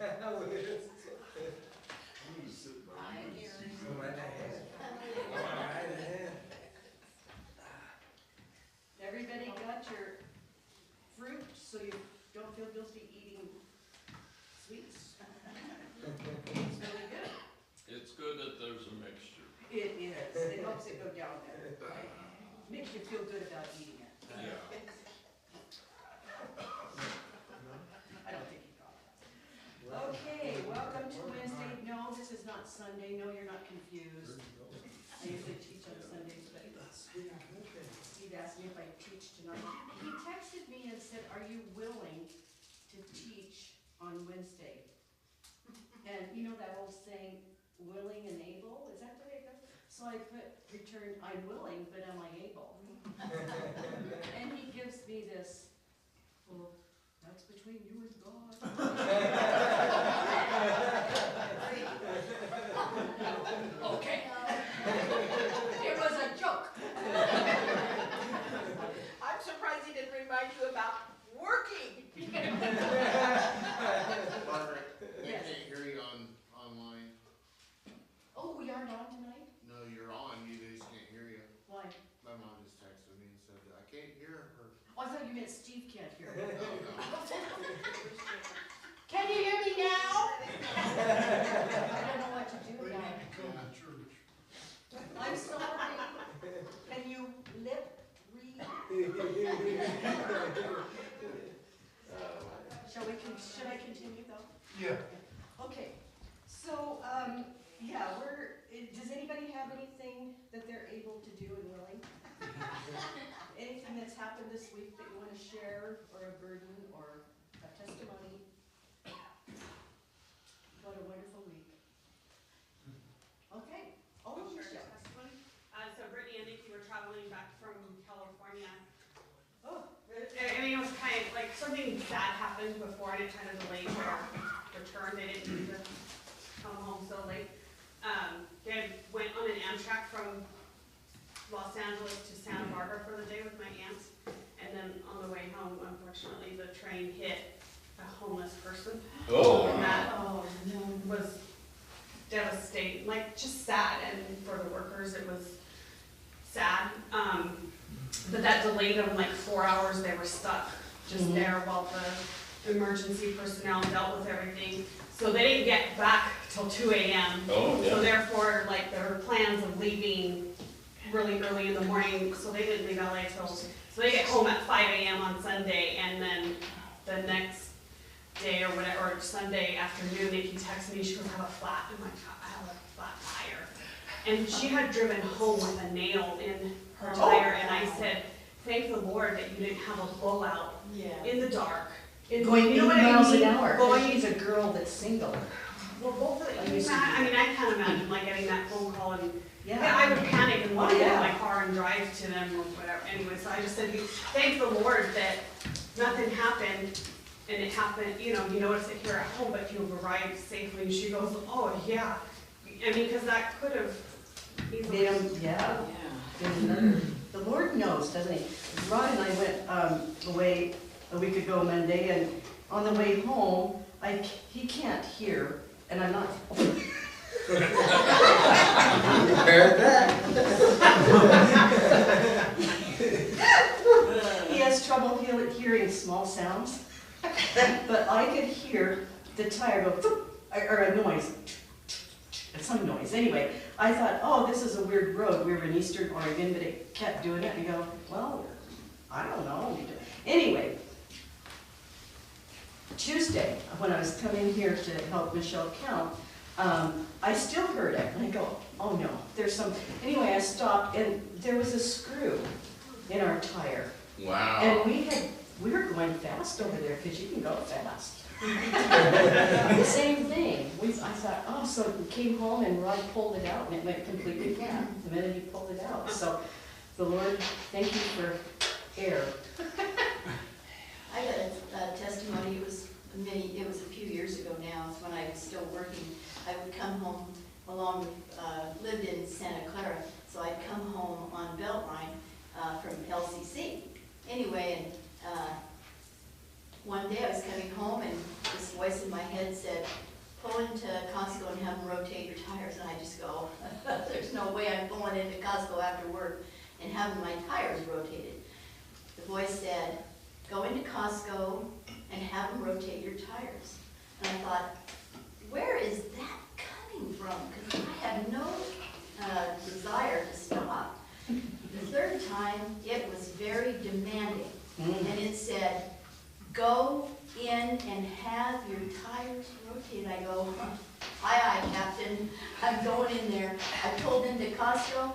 Everybody got your fruit so you don't feel guilty eating sweets? It's really good. It's good that there's a mixture. It is. It helps it go down there. Makes you feel good about eating it. Yeah. I don't think you got that. Okay, welcome to Wednesday. No, this is not Sunday. No, you're not confused. I usually teach on Sundays, but Steve asked me if I teach tonight. He texted me and said, "Are you willing to teach on Wednesday?" And you know that old saying, willing and able? Is that the way it goes? So I returned, "I'm willing, but am I able?" And he gives me this, "Well, that's between you and God." Okay. It was a joke. I'm surprised he didn't remind you about working. Margaret, we Yes. can't hear you online. Oh, we aren't on tonight? No, you're on, you just can't hear you. Why? My mom just texted me and said, I can't hear her. Oh, I thought you meant Steve can't hear me. Oh, no. Can you hear me now? I don't know what to do now. I'm sorry. Can you lip read? Should I continue though? Yeah. Okay, so, yeah, does anybody have anything that they're able to do and willing? Anything that's happened this week that you want to share, or a burden, or a testimony? What a wonderful week. Okay. Oh, Sure, Michelle. testimony. So Brittany and Nikki were traveling back from California. Oh, I mean, it was kind of like something bad happened before, and it kind of delayed their return. They didn't need to come home so late. They went on an Amtrak from Los Angeles to Santa Barbara for the day with my aunt, and then on the way home, unfortunately, the train hit a homeless person. Oh. And that oh, no. was devastating, like just sad, and for the workers it was sad. But that delayed them like 4 hours. They were stuck just there while the emergency personnel dealt with everything. So they didn't get back till 2 a.m. Oh, yeah. So therefore, like, there were plans of leaving really early in the morning, so they didn't leave LA till, so they get home at 5 a.m. on Sunday, and then the next day or whatever, or Sunday afternoon, Nikki texted me, she goes, "I have a flat," I'm like, "I have a flat tire." And she had driven home with a nail in her tire, and I said, "Thank the Lord that you didn't have a blowout Yeah. in the dark." Going 8 you know what miles I mean? an hour. Going, She's a girl that's single. well, both of I them, used to do I mean, I can't imagine like getting that phone call and, Yeah. yeah, I would panic and want to Oh, get yeah. in my car and drive to them or whatever. Anyway, so I just said, thank the Lord that nothing happened, and it happened, you know, you notice it here at home, but you've arrived safely. And she goes, "Oh, yeah." I mean, because that could have easily. Yeah. There's another. The Lord knows, doesn't he? Rod and I went away a week ago Monday, and on the way home, he can't hear, and I'm not. Heard that? He has trouble hearing small sounds, but I could hear the tire go, "Thoop," or a noise, some noise. Anyway, I thought, oh, this is a weird road. We were in Eastern Oregon, but it kept doing it. And you go, well, I don't know. Anyway, Tuesday, when I was coming here to help Michelle count, I still heard it. And I go, oh no, there's some. Anyway, I stopped, and there was a screw in our tire. Wow. And we were going fast over there, because you can go fast. Same thing. I thought, oh, so we came home and Rod pulled it out, and it went completely flat the minute he pulled it out. So the Lord, thank you for air. I got a testimony. It was a few years ago now. It's when I was still working. I would come home along with, lived in Santa Clara, so I'd come home on Beltline from LCC. Anyway, and one day I was coming home, and this voice in my head said, into Costco and have them rotate your tires, and I just go, there's no way I'm going into Costco after work and having my tires rotated. The voice said, go into Costco and have them rotate your tires. And I thought, where is that coming from? Because I had no desire to stop. The third time, it was very demanding. And it said, go in and have your tires rotated. I go, aye, Captain, I'm going in there. I pulled into Costco,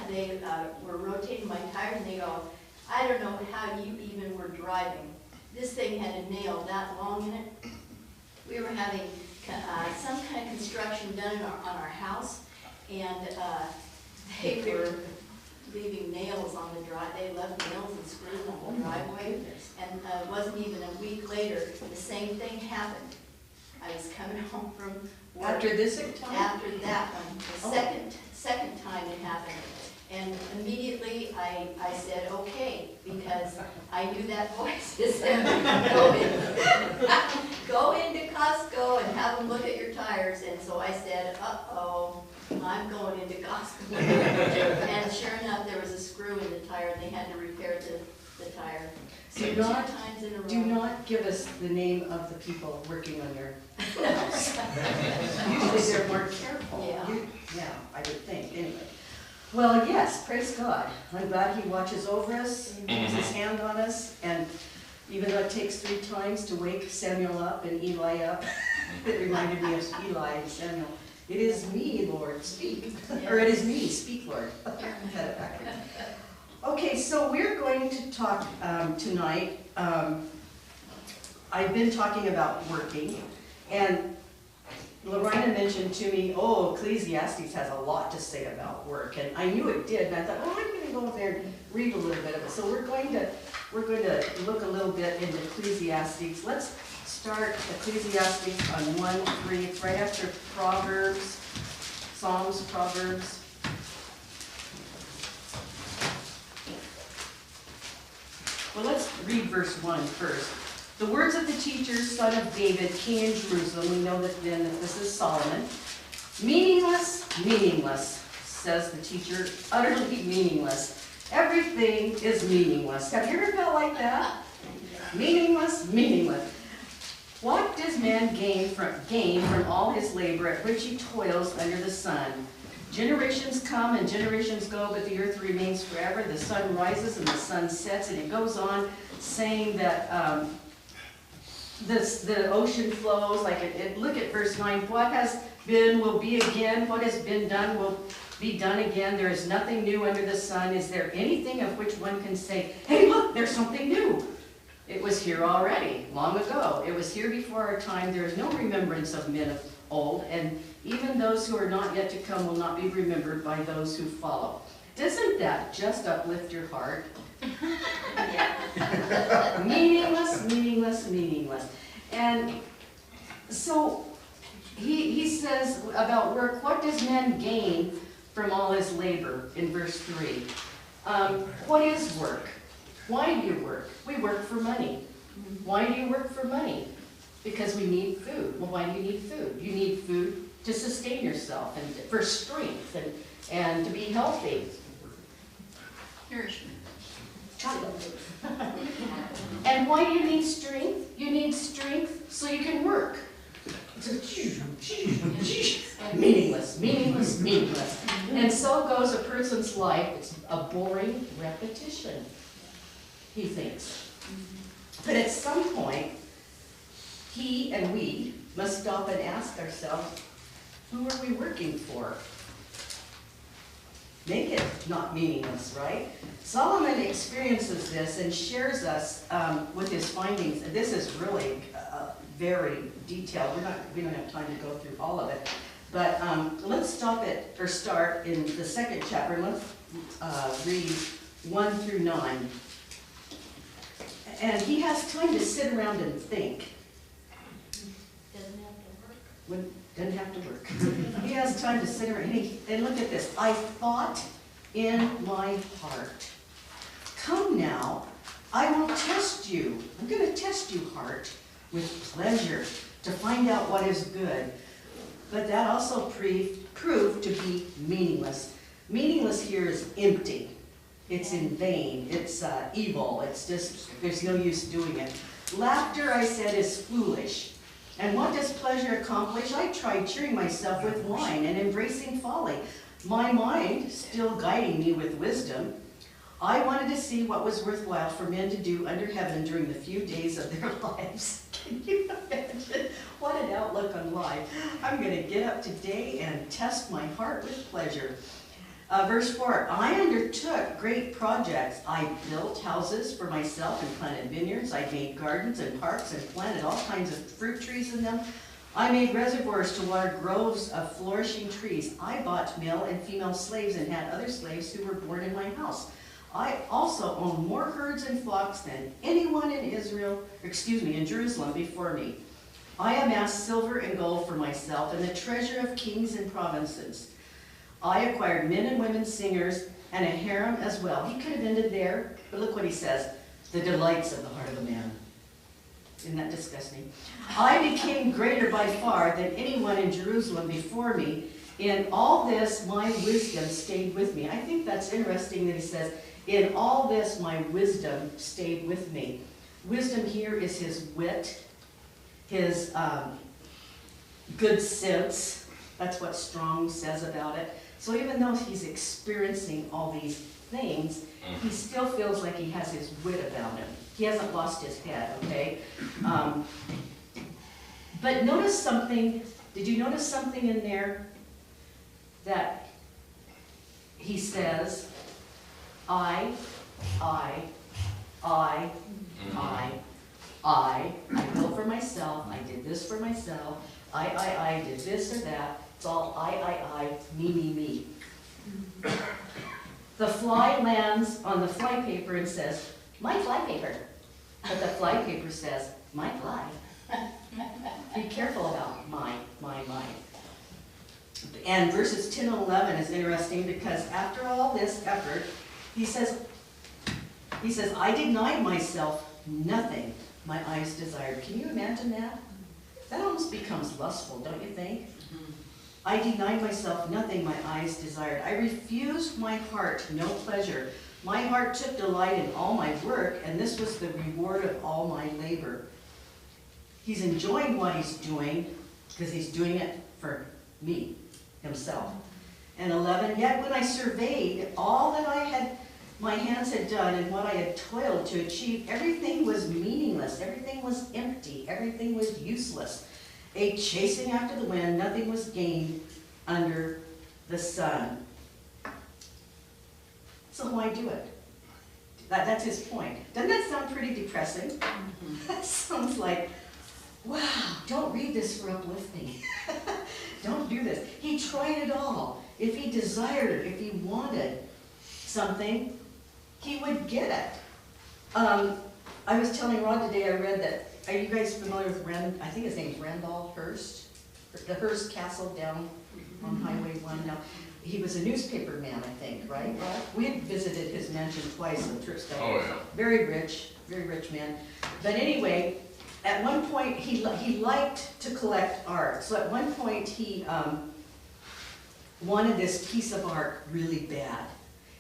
they were rotating my tires, and they go, I don't know how you even were driving. This thing had a nail that long in it. We were having some kind of construction done on our house, and they were leaving nails on the drive. They left nails and screws on the driveway, and it wasn't even a week later, the same thing happened. I was coming home from work. After this time? After that one, the second time it happened. And immediately I said, okay, because I knew that voice. It said, go into Costco and have them look at your tires. And so I said, uh-oh, I'm going into Costco. And sure enough, there was a screw in the tire, and they had to repair the tire. So Do two not- times in a row. Do not give us the name of the people working on your house. Usually they're more careful. Yeah. Yeah, I would think, anyway. Well, yes, praise God. I'm glad he watches over us, keeps his hand on us, and even though it takes 3 times to wake Samuel up and Eli up, it reminded me of Eli and Samuel. It is me, Lord, speak. Or it is me, speak, Lord. Had it backwards. Okay, so we're going to talk tonight. I've been talking about working, and Lorena mentioned to me, oh, Ecclesiastes has a lot to say about work, and I knew it did, and I thought, oh, I'm going to go over there and read a little bit of it. So we're going to look a little bit into Ecclesiastes. Let's start Ecclesiastes on 1:3. It's right after Proverbs, Psalms, Proverbs. Well, let's read verse 1 first. The words of the teacher, son of David, king in Jerusalem, we know that then that this is Solomon. Meaningless, meaningless, says the teacher, utterly meaningless. Everything is meaningless. Have you ever felt like that? Meaningless, meaningless. What does man gain from all his labor at which he toils under the sun? Generations come and generations go, but the earth remains forever. The sun rises and the sun sets, and it goes on saying that the ocean flows, like look at verse 9. What has been will be again. What has been done will be done again. There is nothing new under the sun. Is there anything of which one can say, hey, look, there's something new? It was here already, long ago. It was here before our time. There is no remembrance of men of old, and even those who are not yet to come will not be remembered by those who follow. Doesn't that just uplift your heart? Meaningless, meaningless, meaningless. And so he says about work, what does man gain from all his labor in verse 3? What is work? Why do you work? We work for money. Why do you work for money? Because we need food. Well, why do you need food? You need food to sustain yourself and for strength and to be healthy. Nourishment. And why do you need strength? You need strength so you can work. Meaningless, meaningless, meaningless. And so goes a person's life. It's a boring repetition, he thinks. But at some point, he and we must stop and ask ourselves, who are we working for? Make it not meaningless, right? Solomon experiences this and shares us with his findings. And this is really very detailed. We don't have time to go through all of it. But let's start in the 2nd chapter, and let's read 1 through 9. And he has time to sit around and think. Doesn't have to work. He has time to sit around and look at this. I thought in my heart, come now, I will test you. I'm going to test you, heart, with pleasure to find out what is good. but that also proved to be meaningless. Meaningless here is empty. It's in vain. It's evil. It's just, there's no use doing it. Laughter, I said, is foolish. And what does pleasure accomplish? I tried cheering myself with wine and embracing folly. My mind still guiding me with wisdom. I wanted to see what was worthwhile for men to do under heaven during the few days of their lives. Can you imagine? What an outlook on life. I'm going to get up today and test my heart with pleasure. Verse 4, I undertook great projects. I built houses for myself and planted vineyards. I made gardens and parks and planted all kinds of fruit trees in them. I made reservoirs to water groves of flourishing trees. I bought male and female slaves and had other slaves who were born in my house. I also owned more herds and flocks than anyone in in Jerusalem before me. I amassed silver and gold for myself and the treasure of kings and provinces. I acquired men and women singers and a harem as well. He could have ended there, but look what he says, the delights of the heart of a man. Isn't that disgusting? I became greater by far than anyone in Jerusalem before me. In all this, my wisdom stayed with me. I think that's interesting that he says, in all this, my wisdom stayed with me. Wisdom here is his wit, his good sense. That's what Strong says about it. So even though he's experiencing all these things, he still feels like he has his wit about him. He hasn't lost his head, okay? But notice something. Did you notice something in there that he says, I built for myself, I did this for myself, I did this or that. It's all I, me. The fly lands on the fly paper and says, my fly paper. But the fly paper says, my fly. Be careful about my. And verses 10 and 11 is interesting because after all this effort, he says, I denied myself nothing my eyes desired. Can you imagine that? That almost becomes lustful, don't you think? I denied myself nothing my eyes desired. I refused my heart no pleasure. My heart took delight in all my work, and this was the reward of all my labor. He's enjoying what he's doing because he's doing it for me, himself. And 11, yet when I surveyed all that my hands had done and what I had toiled to achieve, everything was meaningless, everything was empty, everything was useless. A chasing after the wind, nothing was gained under the sun. So why do it? That's his point. Doesn't that sound pretty depressing? That sounds like, wow, don't read this for uplifting. Don't do this. He tried it all. If he desired it, if he wanted something, he would get it. I was telling Rod today, I read that, are you guys familiar with I think his name's Randall Hearst, the Hearst Castle down on Highway 1 now. He was a newspaper man, I think, right? We had visited his mansion twice on trips down. Oh, yeah. Very rich man. But anyway, at one point, he liked to collect art. So at one point, he wanted this piece of art really bad.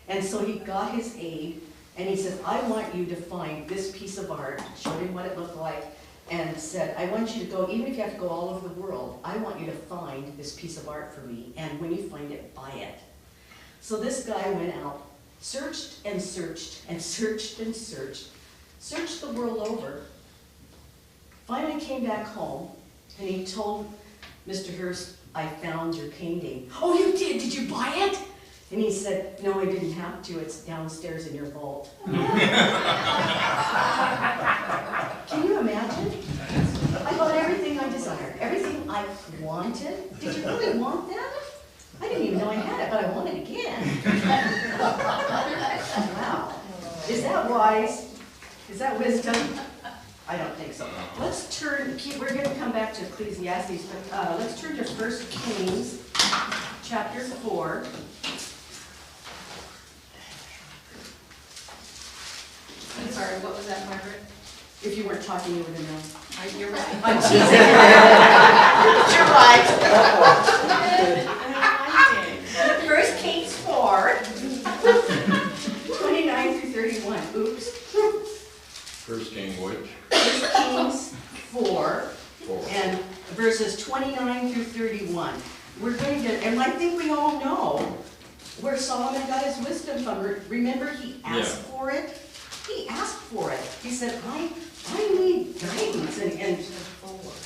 And so he got his aide, and he says, I want you to find this piece of art, showed him what it looked like, and said, I want you to go, even if you have to go all over the world, I want you to find this piece of art for me, and when you find it, buy it. So this guy went out, searched and searched and searched and searched the world over, finally came back home, and he told Mr. Hearst, I found your painting. Oh, you did? Did you buy it? And he said, no, I didn't have to. It's downstairs in your vault. Can you imagine? I got everything I desired, everything I wanted. Did you really want that? I didn't even know I had it, but I want it again. Wow. Is that wise? Is that wisdom? I don't think so. Let's turn, we're going to come back to Ecclesiastes, but let's turn to 1 Kings chapter 4. I'm sorry, what was that, Margaret? If you weren't talking, you would have known. You're right. I'm teasing. You're right. and verses 29 through 31. We're going to, and I think we all know where Solomon got his wisdom from. Remember, he asked for it? He asked for it. He said, I need guidance, and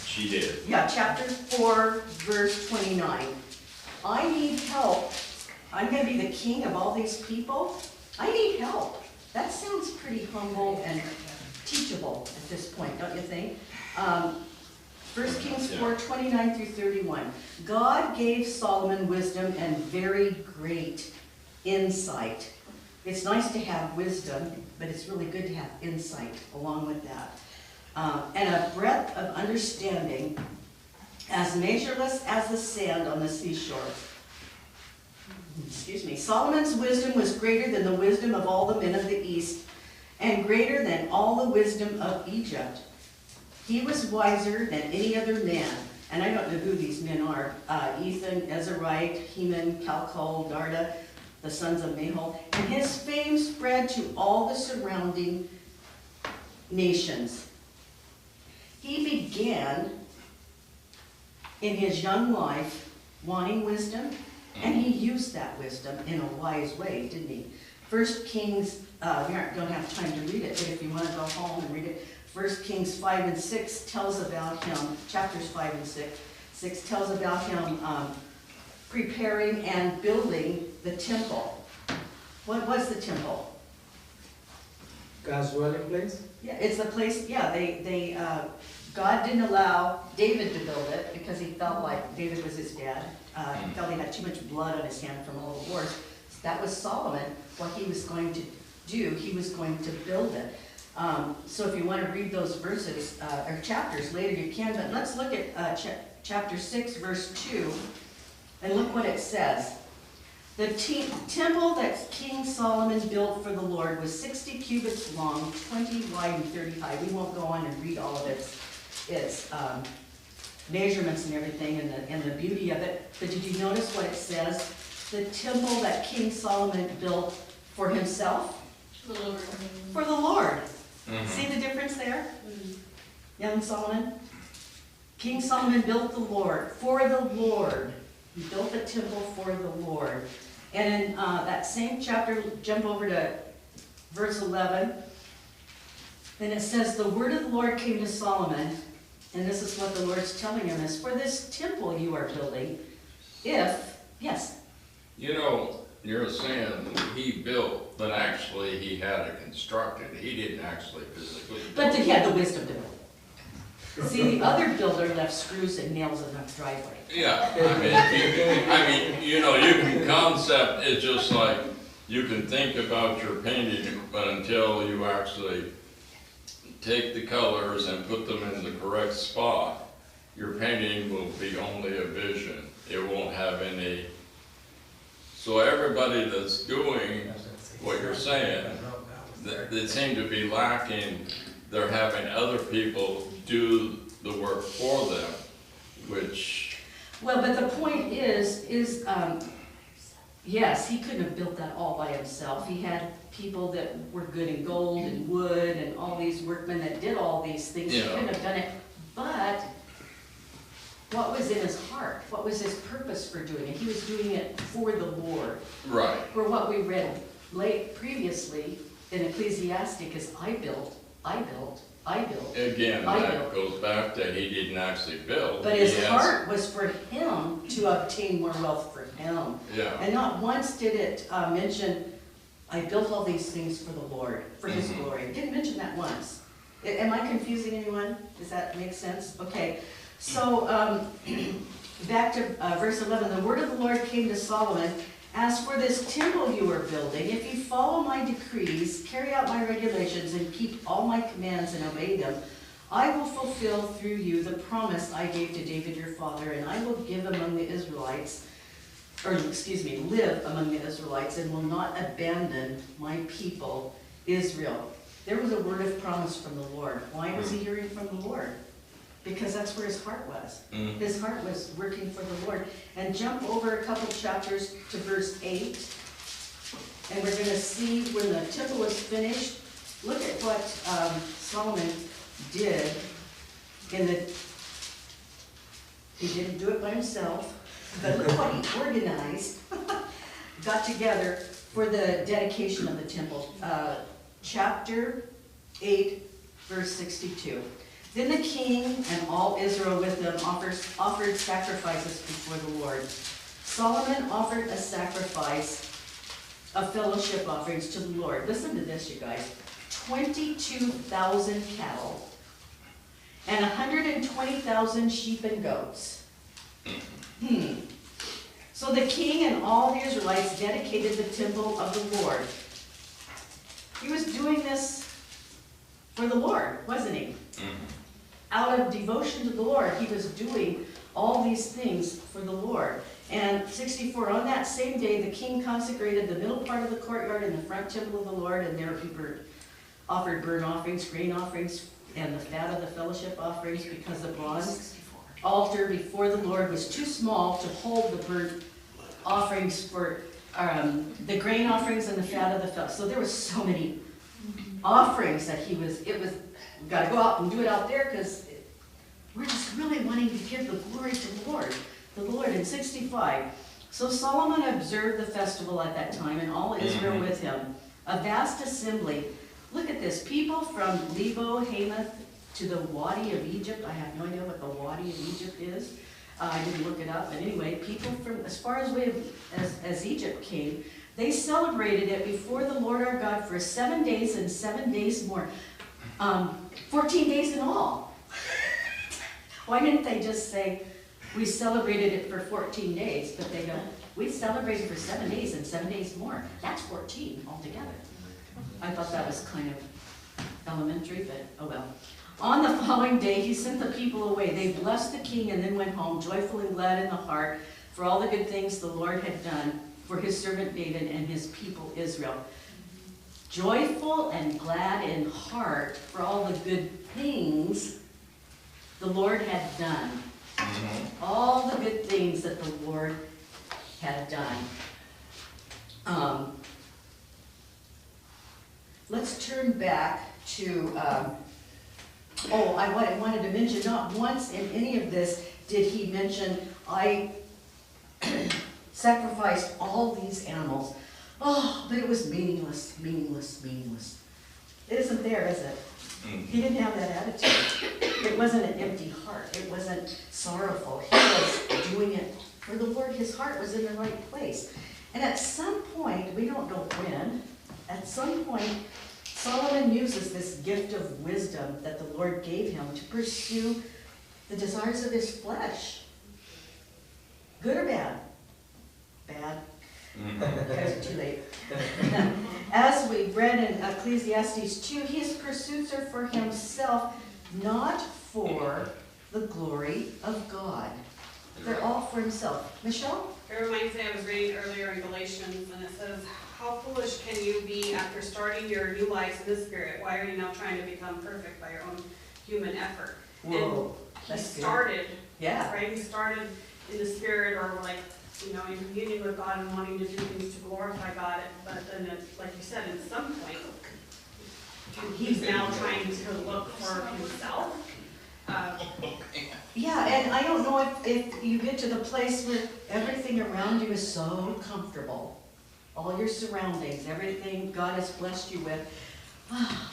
She did. yeah, chapter 4, verse 29. I need help. I'm gonna be the king of all these people. I need help. That sounds pretty humble and teachable at this point, don't you think? 1 Kings 4, 29 through 31. God gave Solomon wisdom and very great insight. It's nice to have wisdom, but it's really good to have insight along with that. And a breadth of understanding as measureless as the sand on the seashore. Excuse me. Solomon's wisdom was greater than the wisdom of all the men of the East, and greater than all the wisdom of Egypt. He was wiser than any other man, and I don't know who these men are. Ethan, Ezrahite, Heman, Calcol, Darda, the sons of Mahol, and his fame spread to all the surrounding nations. He began in his young life wanting wisdom, and he used that wisdom in a wise way, didn't he? 1 Kings, we don't have time to read it, but if you want to go home and read it, 1 Kings 5 and 6 tells about him, chapters 5 and 6 tells about him preparing and building the temple. What was the temple? God's dwelling place? Yeah, it's the place, yeah, God didn't allow David to build it because he felt like David was his dad. He felt he had too much blood on his hand from all the wars. So that was Solomon, what he was going to do, he was going to build it. So if you want to read those verses, or chapters later, you can, but let's look at chapter 6, verse 2, and look what it says. The temple that King Solomon built for the Lord was 60 cubits long, 20 wide, and 35. We won't go on and read all of its measurements and everything, and the beauty of it. But did you notice what it says? The temple that King Solomon built for himself? For the Lord. See the difference there? Young Solomon? King Solomon built the Lord, for the Lord. He built the temple for the Lord. And in that same chapter, jump over to verse 11. Then it says, the word of the Lord came to Solomon, and this is what the Lord's telling him, is for this temple you are building, yes. You know, you're saying he built, but actually he had it constructed. He didn't actually physically build. But he had the wisdom to build. See, the other builder left screws and nails in the driveway. Yeah, you know, you can concept, it's just like, you can think about your painting, but until you actually take the colors and put them in the correct spot, your painting will be only a vision. It won't have any. So everybody that's doing what you're saying, they seem to be lacking. They're having other people do the work for them, which... Well, but the point is, yes, he couldn't have built that all by himself. He had people that were good in gold and wood and all these workmen that did all these things. Yeah. He couldn't have done it. But what was in his heart? What was his purpose for doing it? He was doing it for the Lord. Right. For what we read previously in Ecclesiastic is I built. Again, I that goes back that he didn't actually build. But his heart was for him to obtain more wealth for him. Yeah. And not once did it mention, I built all these things for the Lord, for his glory. It didn't mention that once. Am I confusing anyone? Does that make sense? Okay. So back to verse 11. The word of the Lord came to Solomon. As for this temple you are building, if you follow my decrees, carry out my regulations, and keep all my commands and obey them, I will fulfill through you the promise I gave to David your father, and I will live among the Israelites, and will not abandon my people, Israel. There was a word of promise from the Lord. Why was he hearing from the Lord? Because that's where his heart was. His heart was working for the Lord. And jump over a couple chapters to verse 8. And we're going to see when the temple was finished. Look at what Solomon did in the He didn't do it by himself, but look what he organized. Got together for the dedication of the temple. Chapter 8, verse 62. Then the king and all Israel with them offered sacrifices before the Lord. Solomon offered a sacrifice of fellowship offerings to the Lord. Listen to this, you guys. 22,000 cattle and 120,000 sheep and goats. So the king and all the Israelites dedicated the temple of the Lord. He was doing this for the Lord, wasn't he? Out of devotion to the Lord, he was doing all these things for the Lord. And 64, on that same day, the king consecrated the middle part of the courtyard in the front temple of the Lord, and there he offered burnt offerings, grain offerings, and the fat of the fellowship offerings, because the bronze altar before the Lord was too small to hold the burnt offerings for the grain offerings and the fat of the fellowship. So there was so many offerings that we gotta go out and do it out there, because we're just really wanting to give the glory to the Lord in 65. So Solomon observed the festival at that time, and all Israel with him. A vast assembly. Look at this. People from Lebo, Hamath, to the Wadi of Egypt. I have no idea what the Wadi of Egypt is. I didn't look it up. But anyway, people from as far away as Egypt came. They celebrated it before the Lord our God for 7 days and 7 days more. 14 days in all. Why didn't they just say, we celebrated it for 14 days, but they go, we celebrated for 7 days and 7 days more. That's 14 altogether. I thought that was kind of elementary, but oh well. On the following day, he sent the people away. They blessed the king and then went home, joyful and glad in the heart for all the good things the Lord had done for his servant David and his people Israel. Joyful and glad in heart for all the good things the Lord had done. All the good things that the Lord had done. Let's turn back to, I wanted to mention, not once in any of this did he mention, I sacrificed all these animals. Oh, but it was meaningless, meaningless, meaningless. It isn't there, is it? He didn't have that attitude. It wasn't an empty heart. It wasn't sorrowful. He was doing it for the Lord. His heart was in the right place. And at some point, we don't know when, at some point, Solomon uses this gift of wisdom that the Lord gave him to pursue the desires of his flesh. Good or bad? Bad. You guys are too late. As we read in Ecclesiastes 2, his pursuits are for himself, not for the glory of God. They're all for himself. Michelle? It reminds me, I was reading earlier in Galatians, and it says, how foolish can you be after starting your new lives in the Spirit? Why are you now trying to become perfect by your own human effort? Whoa, and that's he good. started, Yeah. right? He started in the Spirit, or like, you know, in communion with God and wanting to do things to glorify God. But then, like you said, at some point, he's now trying to look for himself. Yeah, and I don't know if you get to the place where everything around you is so comfortable. All your surroundings, everything God has blessed you with.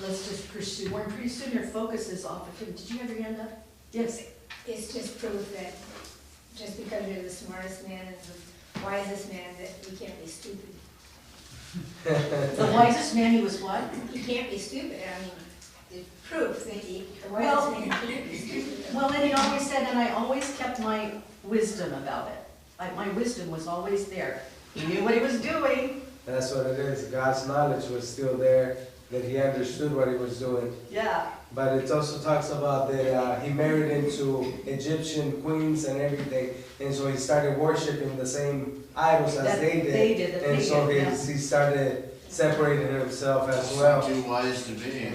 Let's just pursue more. And pretty soon your focus is off of him. Did you have your hand up? Yes. It's just proof that just because you're the smartest man and the wisest man, that you can't be stupid. The wisest man, he was what? You can't be stupid. I mean, it's proof that the Well- wisest man can't be stupid. Well, and he always said, and I always kept my wisdom about it. My wisdom was always there. He knew what he was doing. That's what it is. God's knowledge was still there, that he understood what he was doing. Yeah. But it also talks about that he married into Egyptian queens and everything, and so he started worshiping the same idols as That they did. they did, that And they so did, yeah. he started separating himself as well. Too wise to be.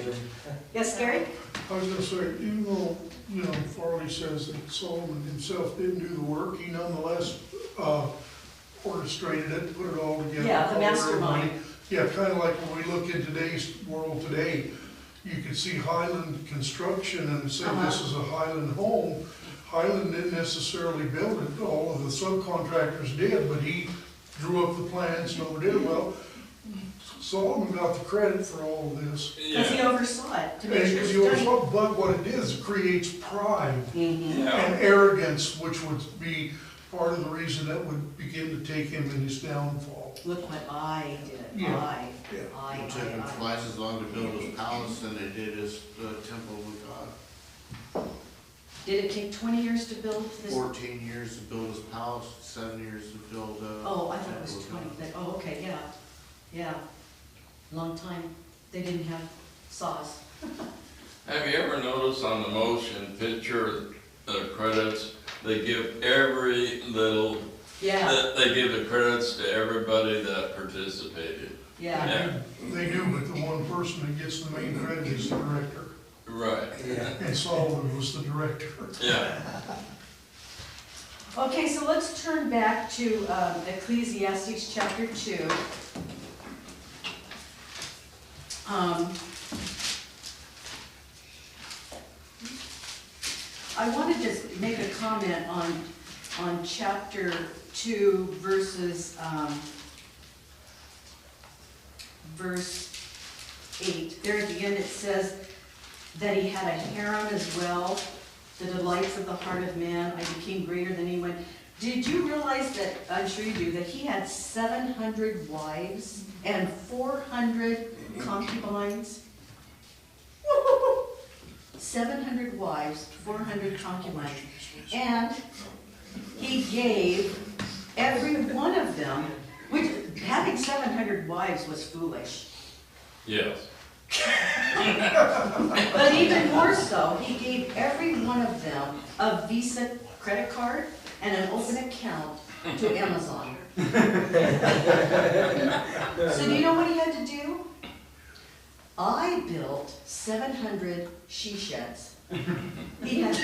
Yes, Gary? I was gonna say, even though, you know, Farley says that Solomon himself didn't do the work, he nonetheless, orchestrated it, put it all together. Yeah, the called mastermind. everybody. Yeah, kinda like when we look in today's world today, you could see Highland construction and say this is a Highland home. Highland didn't necessarily build it, all of the subcontractors did, but he drew up the plans and overdid well. Solomon got the credit for all of this. Because he Yeah, oversaw it to make sure Because it's you done. oversaw, but what it is, it creates pride Mhm. yeah. and arrogance, which would be part of the reason that would begin to take him in his downfall. Look what I did, Yeah. I. It took him twice as long to build his palace than they did his temple with God. Did it take 20 years to build this? 14 years to build his palace, 7 years to build, Oh, I thought it temple was with 20, God. but, oh, okay, yeah, yeah. Long time. They didn't have saws. Have you ever noticed on the motion picture, the credits, they give every little, Yeah, they give the credits to everybody that participated. yeah. Yeah. They do, but the one person that gets the main credit is the director, Right, Yeah. and Solomon was the director. yeah. Okay, so let's turn back to Ecclesiastes chapter 2. I want to just make a comment on chapter 2 verses, verse 8. There at the end it says that he had a harem as well, the delights of the heart of man. I became greater than anyone. Did you realize that, I'm sure you do, that he had 700 wives and 400 concubines? 700 wives, 400 concubines. And he gave every one of them, which, having 700 wives was foolish. Yes. But even more so, he gave every one of them a Visa credit card and an open account to Amazon. So do you know what he had to do? I built 700 she sheds. He had,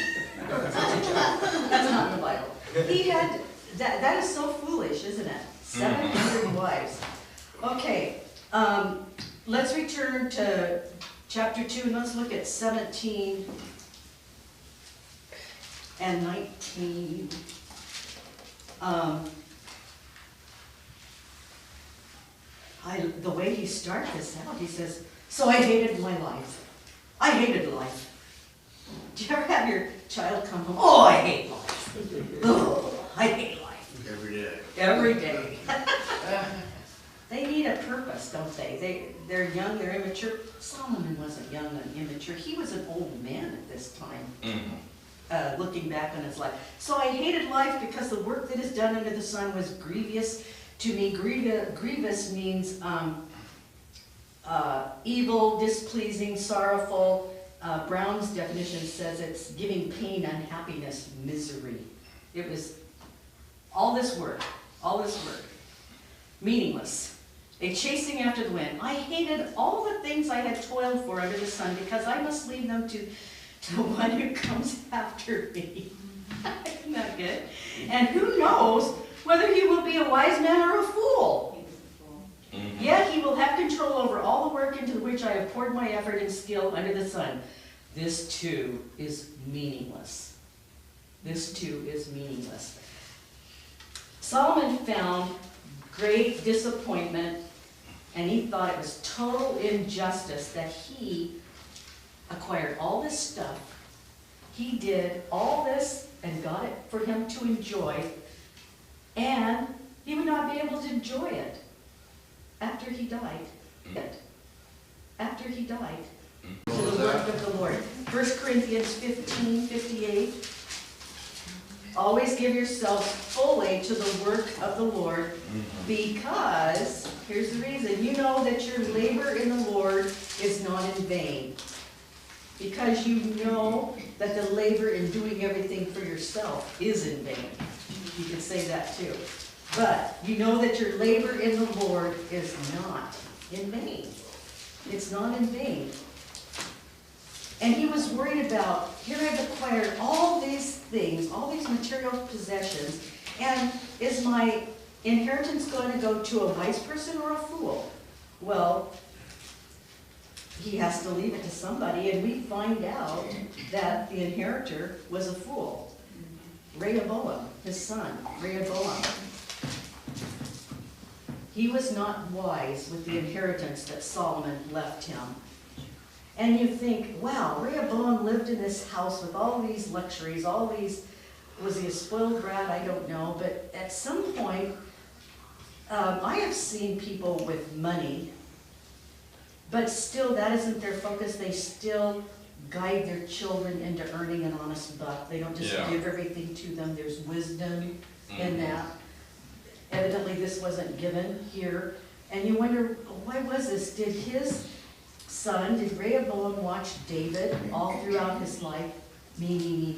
that's not in the Bible. He had, that is so foolish, isn't it? 700 wives. Okay, let's return to chapter 2 and let's look at 17 and 19. The way he started this out, he says, so I hated my life. I hated life. Do you ever have your child come home? Oh, I hate life. Oh, I hate life. Every day. Every day. They need a purpose, don't they? They're young, they're immature. Solomon wasn't young and immature. He was an old man at this time, looking back on his life. So I hated life because the work that is done under the sun was grievous to me. Grievous means evil, displeasing, sorrowful. Brown's definition says it's giving pain, unhappiness, misery. It was all this work, meaningless. A chasing after the wind. I hated all the things I had toiled for under the sun because I must leave them to the one who comes after me. Isn't that good? And who knows whether he will be a wise man or a fool. Yet he will have control over all the work into which I have poured my effort and skill under the sun. This too is meaningless. This too is meaningless. Solomon found great disappointment, and he thought it was total injustice that he acquired all this stuff. He did all this and got it for him to enjoy, and he would not be able to enjoy it after he died. After he died. To the work of the Lord. 1 Corinthians 15:58. Always give yourselves fully to the work of the Lord, because, here's the reason, you know that your labor in the Lord is not in vain. Because you know that the labor in doing everything for yourself is in vain. You can say that too. But you know that your labor in the Lord is not in vain. It's not in vain. And he was worried about, here I've acquired all these things, all these material possessions, and is my inheritance going to go to a wise person or a fool? Well, he has to leave it to somebody, and we find out that the inheritor was a fool. Rehoboam, his son, Rehoboam. He was not wise with the inheritance that Solomon left him. And you think, wow, Rehoboam lived in this house with all these luxuries, all these, was he a spoiled brat? I don't know. But at some point, I have seen people with money, but still that isn't their focus. They still guide their children into earning an honest buck. They don't just Yeah. give everything to them. There's wisdom in that. Evidently, this wasn't given here. And you wonder, why was this? Did his son, did Rehoboam watch David all throughout his life? Me.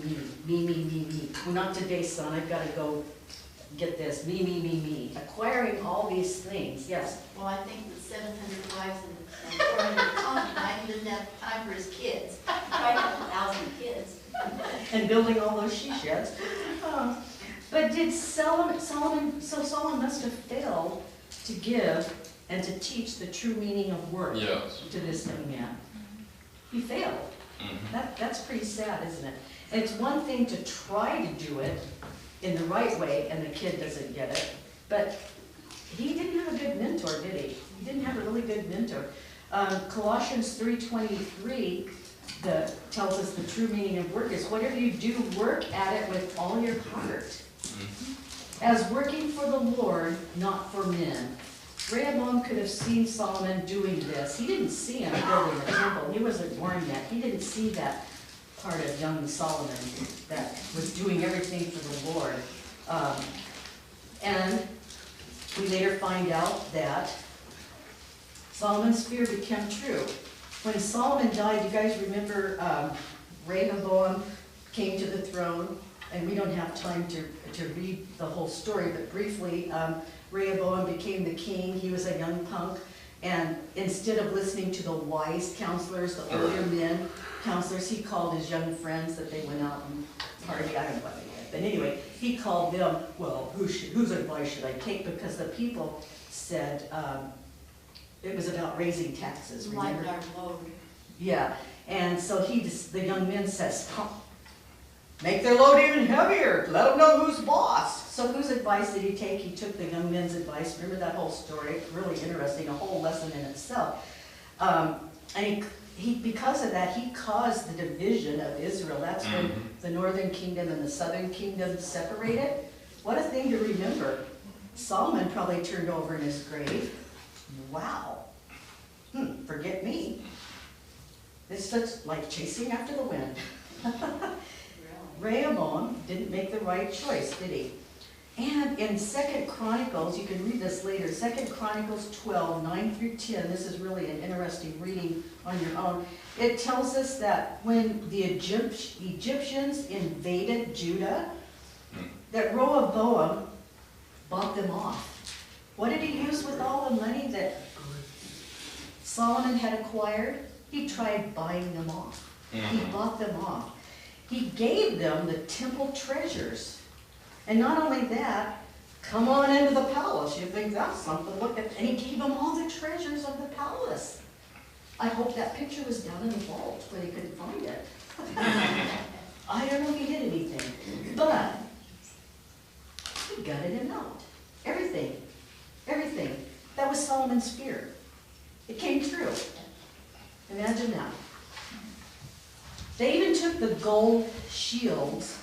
Well, not today, son, I've gotta go get this. Me. Acquiring all these things, yes. Well, I think with 700 wives and 400 concubines, he doesn't have time for his kids. Probably got 1,000 kids. And building all those she sheds. But did Solomon must have failed to give and to teach the true meaning of work Yes. to this young man. He failed. That's pretty sad, isn't it? And it's one thing to try to do it in the right way and the kid doesn't get it, but he didn't have a good mentor, did he? He didn't have a really good mentor. Colossians 3:23 tells us the true meaning of work is whatever you do, work at it with all your heart. As working for the Lord, not for men. Rehoboam could have seen Solomon doing this. He didn't see him building the temple. He wasn't born yet. He didn't see that part of young Solomon that was doing everything for the Lord. And we later find out that Solomon's fear became true. When Solomon died, you guys remember Rehoboam came to the throne, and we don't have time to read the whole story, but briefly, Rehoboam became the king. He was a young punk, and instead of listening to the wise counselors, the older men counselors, he called his young friends that they went out and party. I don't know what they did, but anyway, he called them. Well, whose advice should I take? Because the people said it was about raising taxes. Remember? Lighten our load. Yeah, and so the young men says, make their load even heavier. Let them know who's boss. So whose advice did he take? He took the young men's advice. Remember that whole story? Really interesting, a whole lesson in itself. And he because of that, he caused the division of Israel. That's when the northern kingdom and the southern kingdom separated. What a thing to remember. Solomon probably turned over in his grave. Wow. Forget me. It's just like chasing after the wind. Rehoboam didn't make the right choice, did he? And in 2 Chronicles, you can read this later, 2 Chronicles 12, 9 through 10, this is really an interesting reading on your own. It tells us that when the Egyptians invaded Judah, that Rehoboam bought them off. What did he use with all the money that Solomon had acquired? He tried buying them off. He bought them off. He gave them the temple treasures. And not only that, come on into the palace. You think that's something, look at, and he gave them all the treasures of the palace. I hope that picture was down in the vault where they couldn't find it. I don't know if he did anything, but he gutted him out. Everything. That was Solomon's fear. It came true. Imagine that. They even took the gold shields.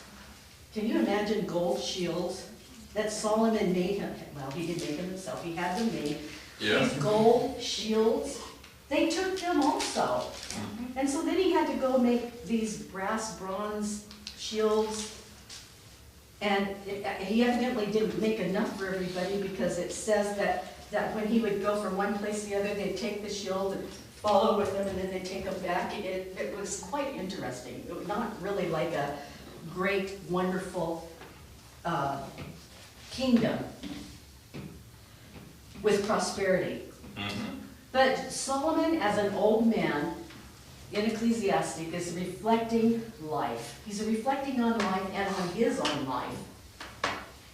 Can you imagine gold shields that Solomon made him? Well, he didn't make them himself. He had them made. Yeah. These gold shields, they took them also. And so then he had to go make these bronze shields. And he evidently didn't make enough for everybody, because it says that when he would go from one place to the other, they'd take the shield and follow with them, and then they'd take them back. It was quite interesting. It was not really like a great, wonderful kingdom with prosperity. But Solomon, as an old man in Ecclesiastic, is reflecting life. He's reflecting on life and on his own life.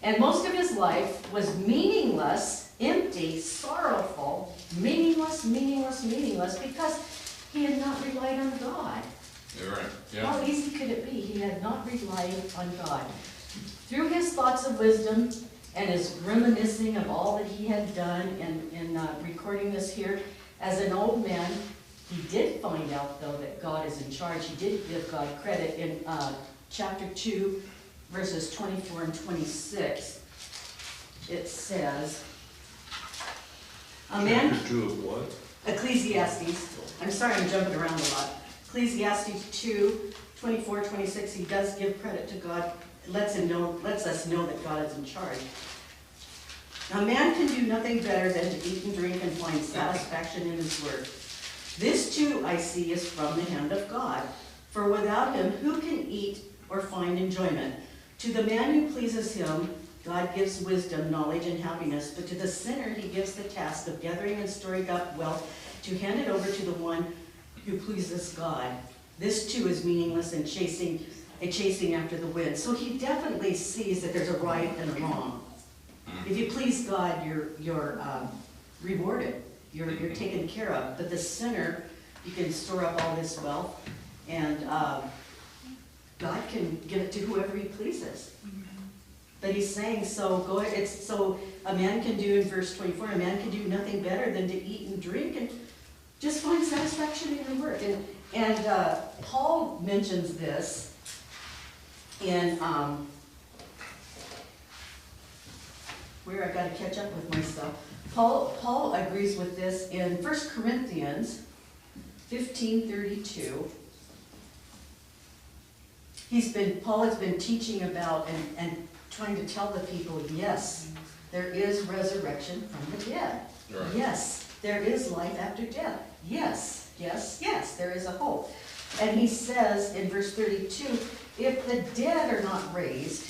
And most of his life was meaningless, empty, sorrowful, meaningless, because he had not relied on God. You're right, yeah. How easy could it be? He had not relied on God. Through his thoughts of wisdom and his reminiscing of all that he had done in recording this here, as an old man, he did find out, though, that God is in charge. He did give God credit in chapter 2, verses 24 and 26. It says, a man... Chapter 2 of what? Ecclesiastes. I'm sorry, I'm jumping around a lot. Ecclesiastes 2, 24, 26, he does give credit to God, lets us know that God is in charge. A man can do nothing better than to eat and drink and find satisfaction in his work. This too, I see, is from the hand of God. For without him, who can eat or find enjoyment? To the man who pleases him, God gives wisdom, knowledge, and happiness. But to the sinner, he gives the task of gathering and storing up wealth to hand it over to the one who pleases God. This too is meaningless and chasing after the wind. So he definitely sees that there's a right and a wrong. If you please God, you're rewarded. You're taken care of. But the sinner, you can store up all this wealth, and God can give it to whoever he pleases. But he's saying, so a man can do, in verse 24, a man can do nothing better than to eat and drink and just find satisfaction in your work. And Paul mentions this in, where I gotta catch up with myself. Paul agrees with this in 1 Corinthians 15:32. Paul has been teaching about and trying to tell the people, yes, there is resurrection from the dead. Right. Yes, there is life after death. Yes, yes, yes, there is a hope. And he says in verse 32, if the dead are not raised,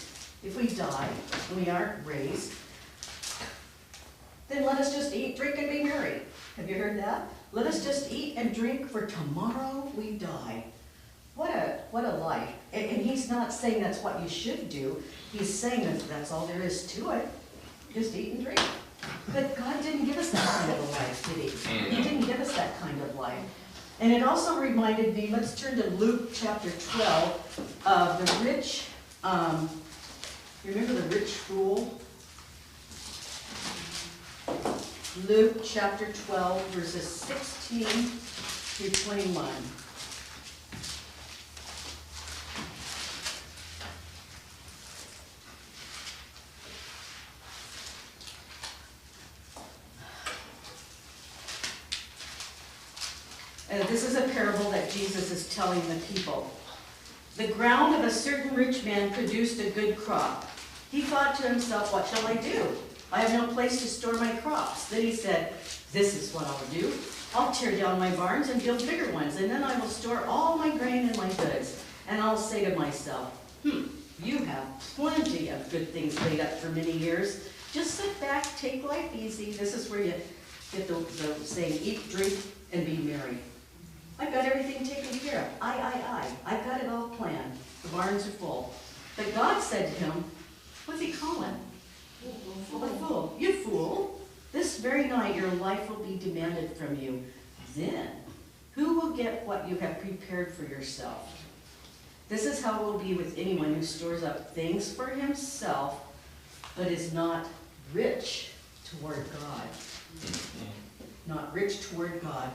if we die and we aren't raised, then let us just eat, drink, and be merry. Have you heard that? Let us just eat and drink, for tomorrow we die. What a life. And he's not saying that's what you should do. He's saying that that's all there is to it. Just eat and drink. But God didn't give us that kind of a life, did he? He didn't give us that kind of life. And it also reminded me, let's turn to Luke chapter 12, of the rich, you remember the rich fool? Luke chapter 12, verses 16 through 21. This is a parable that Jesus is telling the people. The ground of a certain rich man produced a good crop. He thought to himself, what shall I do? I have no place to store my crops. Then he said, this is what I'll do. I'll tear down my barns and build bigger ones, and then I will store all my grain and my goods. And I'll say to myself, you have plenty of good things laid up for many years. Just sit back, take life easy. This is where you get the saying, eat, drink, and be merry. I've got everything taken care of. I've got it all planned. The barns are full. But God said to him, what's he calling? A fool. You fool. This very night your life will be demanded from you. Then, who will get what you have prepared for yourself? This is how it will be with anyone who stores up things for himself, but is not rich toward God. Not rich toward God.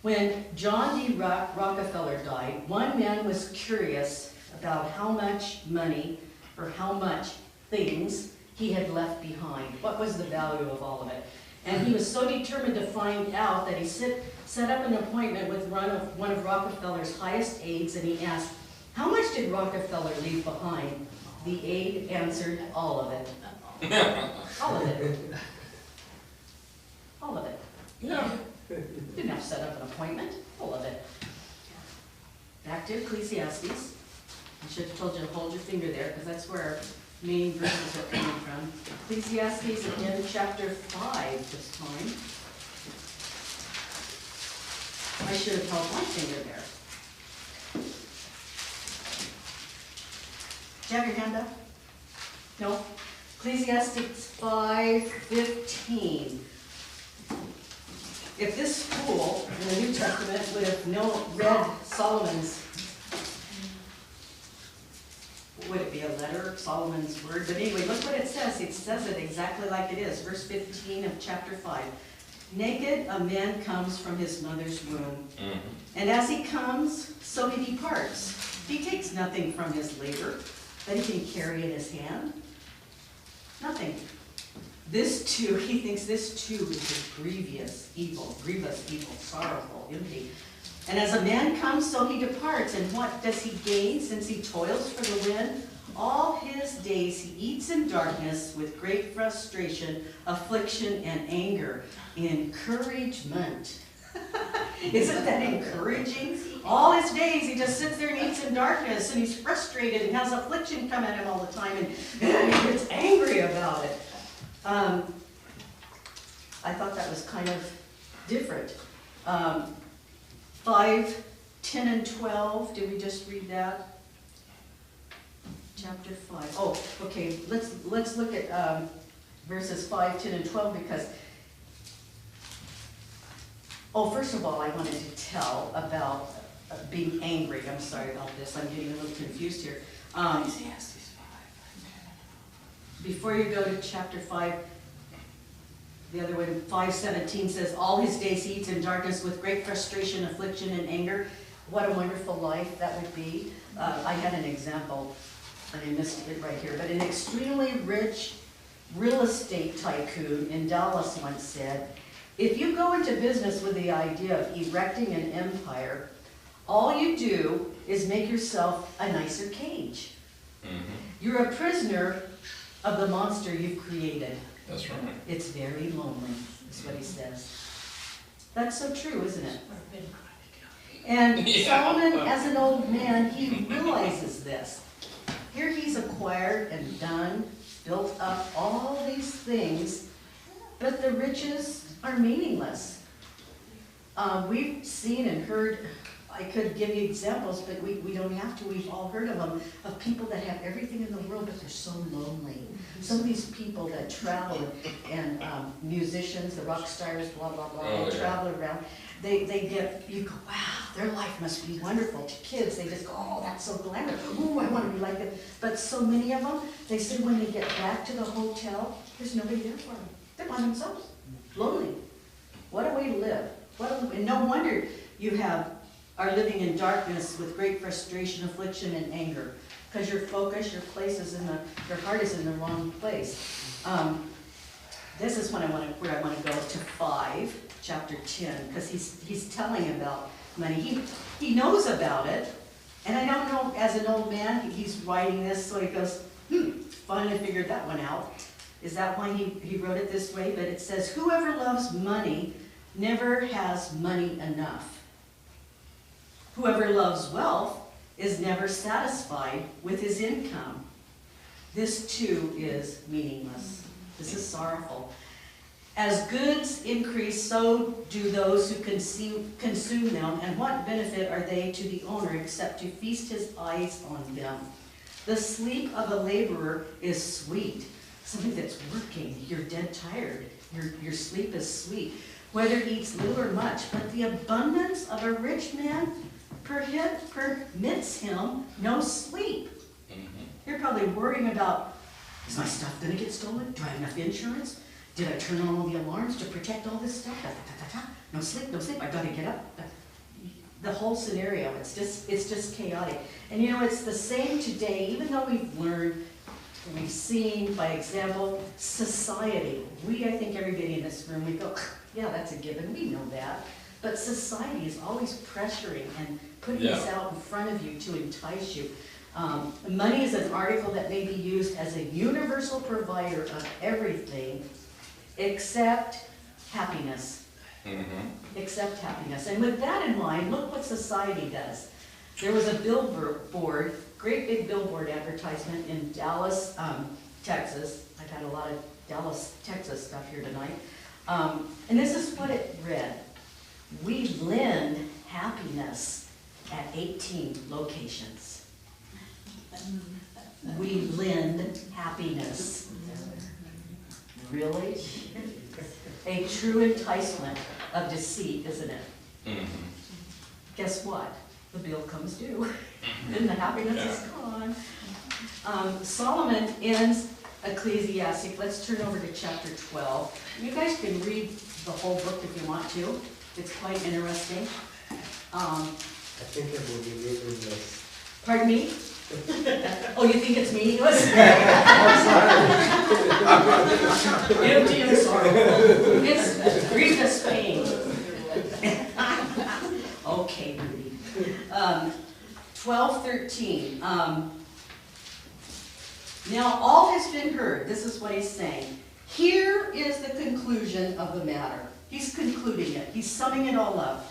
When John D. Rockefeller died, one man was curious about how much money or how much things he had left behind. What was the value of all of it? And he was so determined to find out that he set up an appointment with one of Rockefeller's highest aides, and he asked, how much did Rockefeller leave behind? The aide answered, all of it. All of it. All of it. Yeah. Didn't have to set up an appointment. All of it. Back to Ecclesiastes. I should have told you to hold your finger there, because that's where our main verses are coming from. Ecclesiastes again, chapter 5 this time. I should have held my finger there. Do you have your hand up? No? Ecclesiastes 5:15. If this fool in the New Testament would have read Solomon's would it be a letter, Solomon's word? But anyway, look what it says. It says it exactly like it is. Verse 15 of chapter 5. Naked a man comes from his mother's womb. And as he comes, so he departs. He takes nothing from his labor that he can carry in his hand. Nothing. This too, he thinks this too is a grievous evil, sorrowful, empty. And as a man comes, so he departs. And what does he gain since he toils for the wind? All his days he eats in darkness with great frustration, affliction, and anger. Encouragement. Isn't that encouraging? All his days he just sits there and eats in darkness, and he's frustrated and has affliction come at him all the time, and he gets angry about it. I thought that was kind of different. 5, 10, and 12, did we just read that? Chapter 5. Oh, okay, let's look at verses 5, 10, and 12, because, first of all, I wanted to tell about being angry. I'm sorry about this, I'm getting a little confused here. Before you go to chapter 5, the other one, 5:17 says, all his days he eats in darkness with great frustration, affliction, and anger. What a wonderful life that would be. I had an example, and I missed it right here, but an extremely rich real estate tycoon in Dallas once said, if you go into business with the idea of erecting an empire, all you do is make yourself a nicer cage. You're a prisoner of the monster you've created. That's right. It's very lonely, is what he says. That's so true, isn't it? And Solomon, as an old man, he realizes this. Here he's acquired and done, built up all these things, but the riches are meaningless. We've seen and heard, I could give you examples, but we don't have to. We've all heard of them, of people that have everything in the world, but they're so lonely. Some of these people that travel, and musicians, the rock stars, blah, blah, blah, they travel around. They get, you go, wow, their life must be wonderful. To kids, they just go, oh, that's so glamorous. Ooh, I want to be like that. But so many of them, they say when they get back to the hotel, there's nobody there for them. They're by themselves, lonely. What a way to live. And no wonder you are living in darkness with great frustration, affliction, and anger, because your focus, your place is your heart is in the wrong place. This is where I want to go to 5, chapter 10, because he's telling about money. He knows about it, and I don't know, as an old man, he's writing this, so he goes, finally figured that one out. Is that why he wrote it this way? But it says, whoever loves money never has money enough. Whoever loves wealth is never satisfied with his income. This too is meaningless. This is sorrowful. As goods increase, so do those who consume them, and what benefit are they to the owner except to feast his eyes on them? The sleep of a laborer is sweet. Somebody that's working, you're dead tired. Your sleep is sweet, whether he eats little or much, but the abundance of a rich man permits him no sleep. You're probably worrying about, is my stuff going to get stolen? Do I have enough insurance? Did I turn on all the alarms to protect all this stuff? No sleep, I got to get up. The whole scenario, it's just chaotic. And you know, it's the same today, even though we've learned, we've seen, by example, society. I think everybody in this room, we go, yeah, that's a given, we know that. But society is always pressuring and putting this out in front of you to entice you. Money is an article that may be used as a universal provider of everything except happiness. Except happiness. And with that in mind, look what society does. There was a billboard, great big billboard advertisement in Dallas, Texas. I've had a lot of Dallas, Texas stuff here tonight. And this is what it read. We lend happiness at 18 locations. We lend happiness. Really? A true enticement of deceit, isn't it? Guess what? The bill comes due, and the happiness is gone. Solomon ends Ecclesiastic. Let's turn over to chapter 12. You guys can read the whole book if you want to. It's quite interesting. I think it will be really nice. Pardon me? Oh, you think it's meaningless? Empty and sorrowful. It's grievous pain. Okay, Rudy. 12:13. Now all has been heard. This is what he's saying. Here is the conclusion of the matter. He's concluding it. He's summing it all up.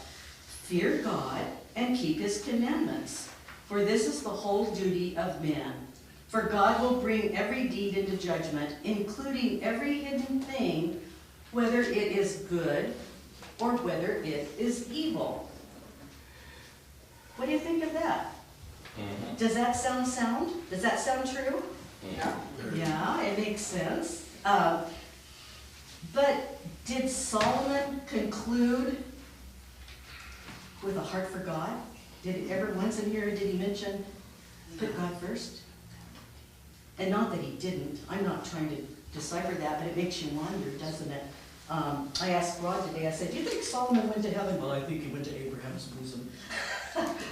Fear God and keep his commandments, for this is the whole duty of man. For God will bring every deed into judgment, including every hidden thing, whether it is good or whether it is evil. What do you think of that? Does that sound sound? Does that sound true? Yeah, it makes sense. But did Solomon conclude with a heart for God? Did ever once in here, did he mention put God first? And not that he didn't. I'm not trying to decipher that, but it makes you wonder, doesn't it? I asked Rod today, I said, do you think Solomon went to heaven? Well, I think he went to Abraham's bosom.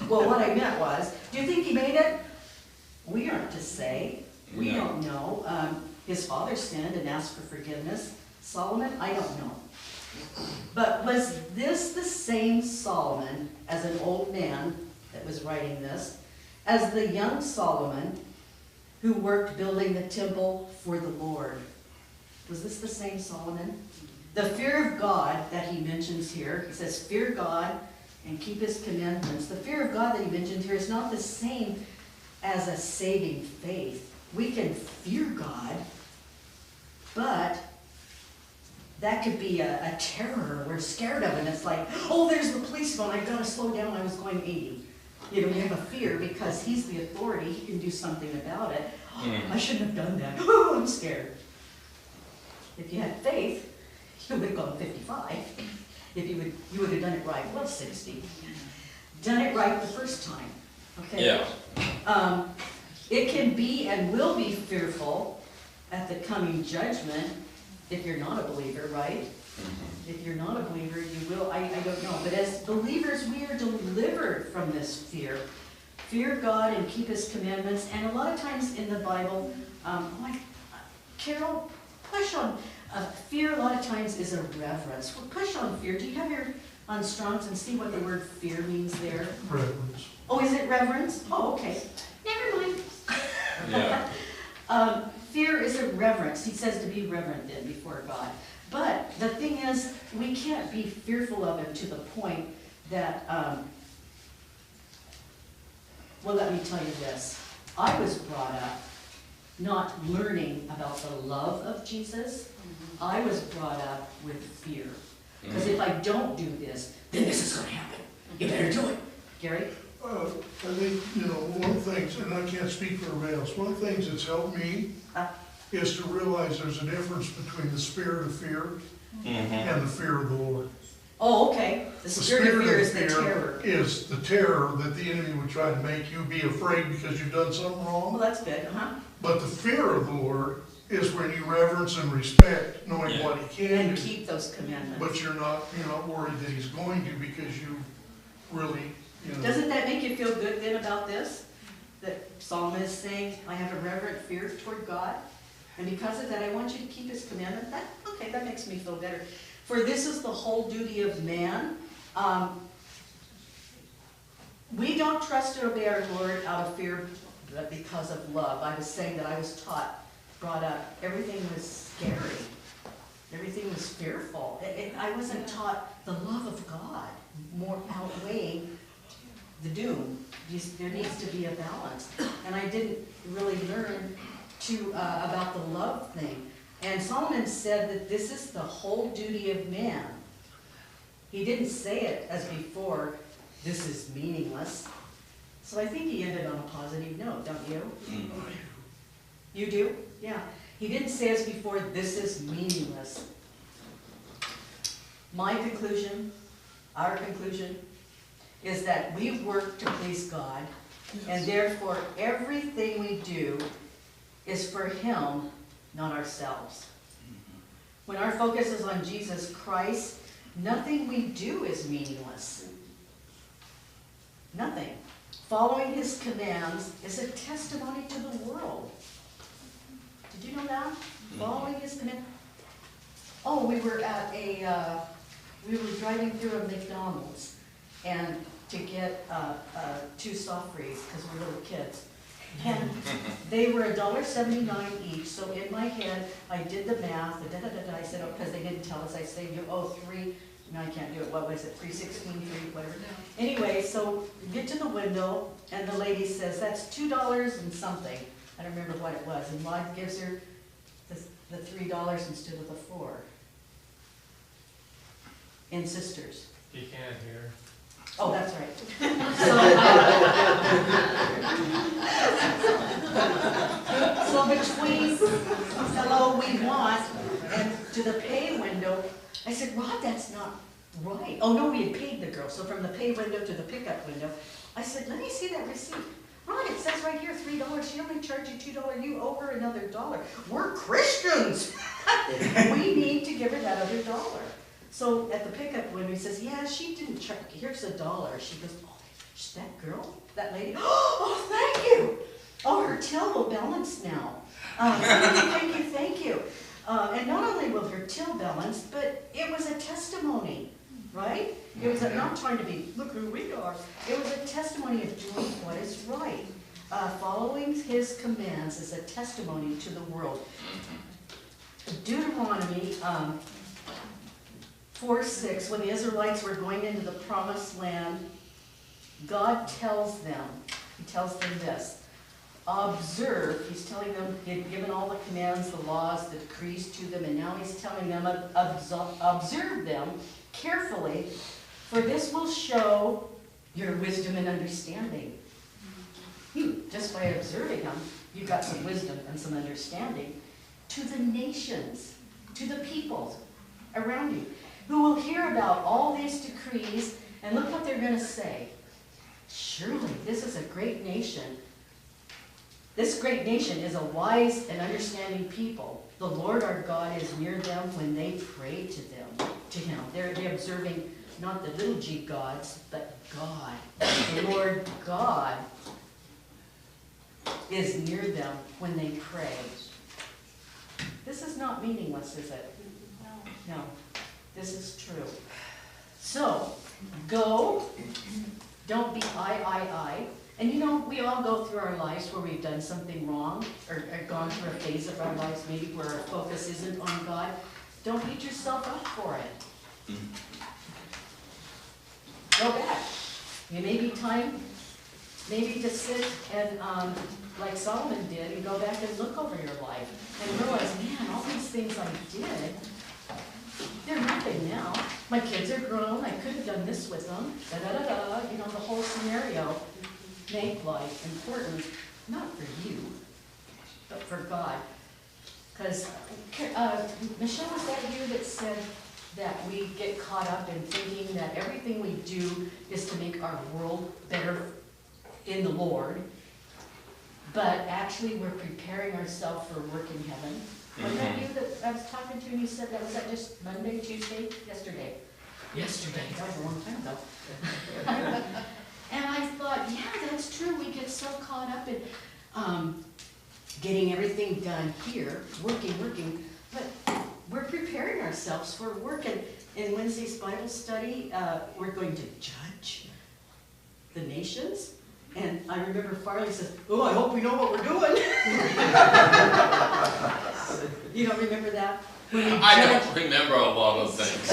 Well, what I meant was, do you think he made it? We aren't to say. We don't know. His father sinned and asked for forgiveness. Solomon, I don't know. But was this the same Solomon as an old man that was writing this, as the young Solomon who worked building the temple for the Lord? Was this the same Solomon? The fear of God that he mentions here, he says, fear God and keep his commandments. The fear of God that he mentions here is not the same as a saving faith. We can fear God, but that could be a terror. We're scared of it. It's like, oh, there's the policeman. I've got to slow down. I was going 80. You know, you have a fear because he's the authority. He can do something about it. Oh, I shouldn't have done that. Oh, I'm scared. If you had faith, you would have gone 55. If you would have done it right. Well, 60. Done it right the first time. Okay? Yeah. It can be and will be fearful at the coming judgment if you're not a believer, right? If you're not a believer, you will, I don't know. But as believers, we are delivered from this fear. Fear God and keep his commandments. And a lot of times in the Bible, Carol, push on fear. A lot of times is a reverence. Well, push on fear. Do you have your on Strong's and see what the word fear means there? Reverence. Oh, is it reverence? Oh, okay. Never mind. Yeah. Fear is a reverence. He says to be reverent then before God. But the thing is, we can't be fearful of him to the point that, well, let me tell you this. I was brought up not learning about the love of Jesus. I was brought up with fear. Because if I don't do this, then this is going to happen. You better do it. Gary? I think, one of the things, and I can't speak for everybody else, one of the things that's helped me is to realize there's a difference between the spirit of fear and the fear of the Lord. Oh, okay. The spirit of fear is the terror. Is the terror that the enemy would try to make you be afraid because you've done something wrong. Well, that's good, But the fear of the Lord is when you reverence and respect, knowing what he can And do. keep those commandments. But you're not worried that he's going to because you really, Doesn't that make you feel good then about this? That Solomon is saying, I have a reverent fear toward God, and because of that, I want you to keep his commandment. Okay, that makes me feel better. For this is the whole duty of man. We don't trust and obey our Lord out of fear, but because of love. I was saying that I was brought up, everything was scary. Everything was fearful. I wasn't taught the love of God more outweighing the doom. There needs to be a balance. And I didn't really learn about the love thing. And Solomon said that this is the whole duty of man. He didn't say it as before, this is meaningless. So I think he ended on a positive note, don't you? You do? Yeah. He didn't say as before, this is meaningless. My conclusion, our conclusion, is that we work to please God And therefore, everything we do is for Him, not ourselves. When our focus is on Jesus Christ, nothing we do is meaningless. Nothing. Following His commands is a testimony to the world. Did you know that? Following His commands. Oh, we were driving through a McDonald's and to get 2 soft freeze because we're little kids. And they were $1.79 each, so in my head, I did the math, I said, oh, because they didn't tell us, I said, you owe 3, no, I can't do it, what was it, 3.16, 3, whatever. Anyway, so we get to the window, and the lady says, that's $2 and something. I don't remember what it was, and Maud gives her the $3 instead of the 4. In sisters. You can't hear. Oh, that's right. So between hello, we want, and to the pay window, I said, Rod, that's not right. Oh, no, we had paid the girl. So from the pay window to the pickup window, I said, let me see that receipt. Rod, it says right here $3. She only charged you $2. You owe her another $1. We're Christians. We need to give her that other $1. So at the pickup window, he says, yeah, she didn't charge, here's $1. She goes, oh, that girl, that lady, oh, thank you. Oh, her till will balance now. Thank you. And not only will her till balance, but it was a testimony, right? It was not trying to be, look who we are. It was a testimony of doing what is right. Following His commands is a testimony to the world. Deuteronomy 4:6, when the Israelites were going into the promised land, God tells them, He tells them this, observe, He's telling them, He had given all the commands, the laws, the decrees to them, and now He's telling them, observe them carefully, for this will show your wisdom and understanding. Just by observing them, you got some wisdom and some understanding to the nations, to the people around you, who will hear about all these decrees, and look what they're going to say. Surely this is a great nation. This great nation is a wise and understanding people. The Lord our God is near them when they pray to Him. They're observing not the little g gods, but God. The Lord God is near them when they pray. This is not meaningless, is it? No. This is true. So, go. Don't be I. And you know, we all go through our lives where we've done something wrong, or gone through a phase of our lives maybe where our focus isn't on God. Don't beat yourself up for it. Go back. It may be time maybe to sit and, like Solomon did, and go back and look over your life and realize, man, all these things I did, they're nothing now. My kids are grown. I could have done this with them. You know, the whole scenario. Make life important, not for you, but for God. Because, Michelle, was that you that said that we get caught up in thinking that everything we do is to make our world better in the Lord, but actually we're preparing ourselves for work in heaven? Was that you that I was talking to and you said that? Was that just Monday, Tuesday, yesterday? Yesterday, that was a long time ago. And I thought, yeah, that's true. We get so caught up in getting everything done here, working, but we're preparing ourselves for work. And in Wednesday's Bible study, we're going to judge the nations. And I remember Farley says, oh, I hope we know what we're doing. You don't remember that? I don't remember a lot of things.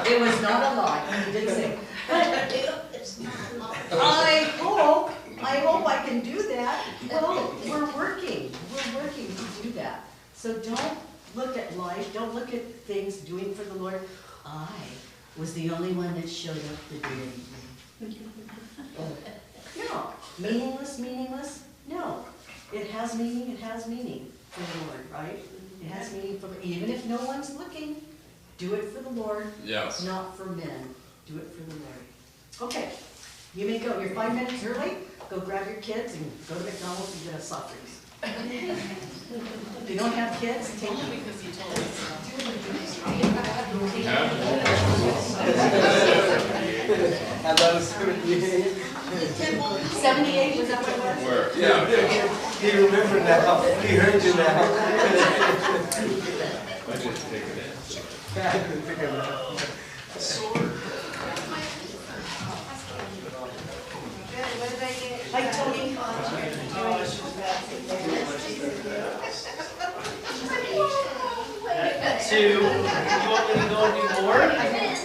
It was not a lie, he did say. But I hope I can do that. Well, we're working to do that. So don't look at life, don't look at things doing for the Lord. I was the only one that showed up to do anything. No. Meaningless? No. It has meaning for the Lord, right? It has meaning for, even if no one's looking, do it for the Lord. Yes. Not for men. Do it for the Lord. Okay. You may go, you're 5 minutes early, go grab your kids and go to McDonald's and get us soft drinks. If you don't have kids, take them. Because you told us. And that was gonna be, 78, was that what it was? Where, yeah. he remembered now, he heard you now. I just take it in. I couldn't think of that. Hi, Tony. To, you want me to go and do more? I did.